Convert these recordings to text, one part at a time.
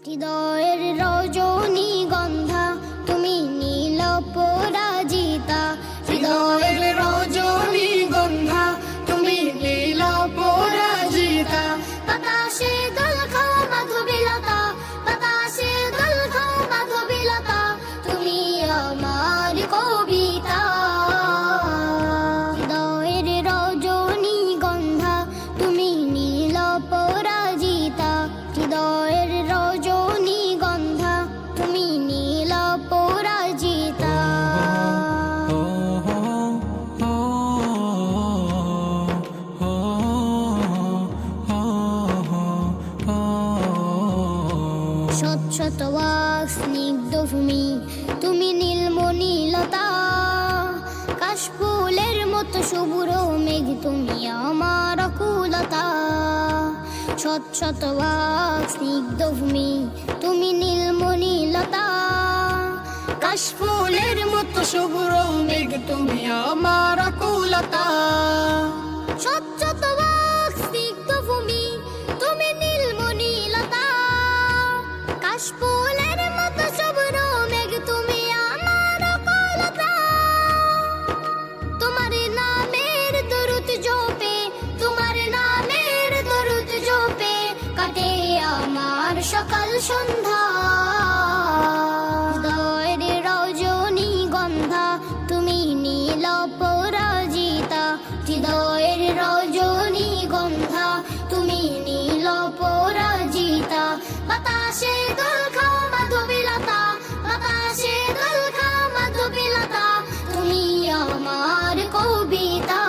হৃদয়ের রজনীগন্ধা তুমি নীল পরাজিতা, হৃদয়ের রজনীগন্ধা তুমি নীল পরাজিতা। বাতাসে দোল খাও মাধবীলতা, বাতাসে দোল খাও মাধবীলতা, তুমি আমার কবিতা। হৃদয়ের রজনীগন্ধা তুমি নীল পরাজিতা, হৃদয়ের রজনীগন্ধা তুমি নীল পরাজিতা। স্বচ্ছত ওয়াক স্নিগ্ধ ভূমি তুমি নীলমণিলতা, কাশফুলের মতো শুভ্র মেঘ তুমি আমার আকুলতা। স্বচ্ছত ওয়াক স্নিগ্ধ ভূমি তুমি নীলমণিলতা, কাশফুলের মতো শুভ্র মেঘ তুমি আমার আকুলতা। স্বচ্ছত ওয়াক স্নিগ্ধ ভূমি তুমি নীলমণিলতা, কাশফুলের মতো শুভ্র মেঘ তুমি আমার আকুলতা। তোমার নামের দরুদ জপে, তোমার নামের দরুদ জপে কাটে আমার সকাল সন্ধ্যা। হৃদয়ের রজনীগন্ধা তুমি নীল পরাজিতা, হৃদয়ের রজনীগন্ধা তুমি নীল পরাজিতা। বাতাসে দোল খাও মাধবীলতা, বাতাসে দোল খাও মাধবীলতা, তুমি আমার কবিতা।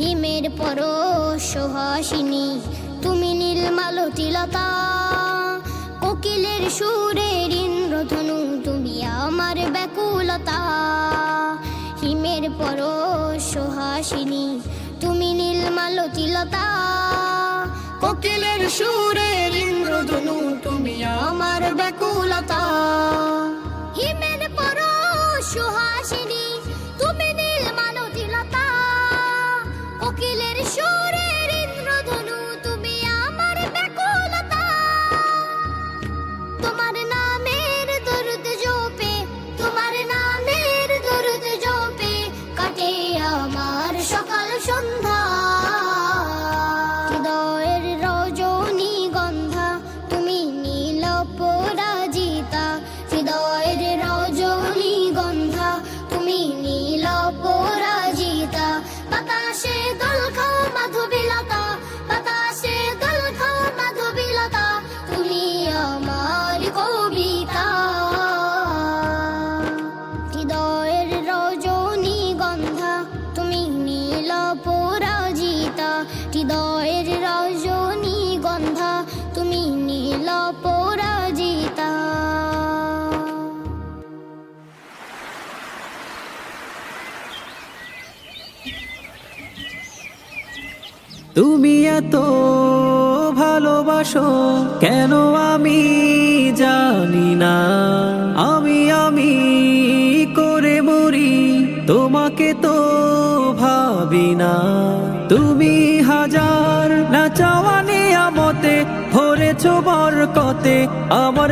হিমের পরশ সুহাসিনী তুমি নীলমালতিলতা, কোকিলের সুরের ইন্দ্রধনু তুমি আমার ব্যাকুলতা। হিমের পরশ সুহাসিনী তুমি নীলমালতিলতা, কোকিলের সুরের ইন্দ্রধনু তুমি আমার ব্যাকুলতা। হিমের পরশ সুহাসিনী তুমি নীলমালতিলতা, কোকিলের সুরের ইন্দ্রধনু তুমি আমার ব্যাকুলতা। তোমার নামের দরুদ জপে, তোমার নামের দরুদ জপে কাটে আমার সকাল সন্ধ্যা। হৃদয়ের রজনীগন্ধা তুমি নীল পরাজিতা, হৃদয়ের রজনীগন্ধা তুমি নীল পরাজিতা। বাতাসে দোল খাও মাধবীলতা, বাতাসে দোল খাও মাধবীলতা, তুমি আমার কবিতা। হৃদয়ের রজনীগন্ধা তুমি নীল পরাজিতা, হৃদয়ের রজনীগন্ধা তুমি নীল পরাজিতা। তুমি এত ভালোবাসো কেন আমি জানি না, আমি করে মরি তোমাকে তো ভাবি না। তুমি হাজার না চাওয়া নিয়ামতে ভরেছো বরকতে আমার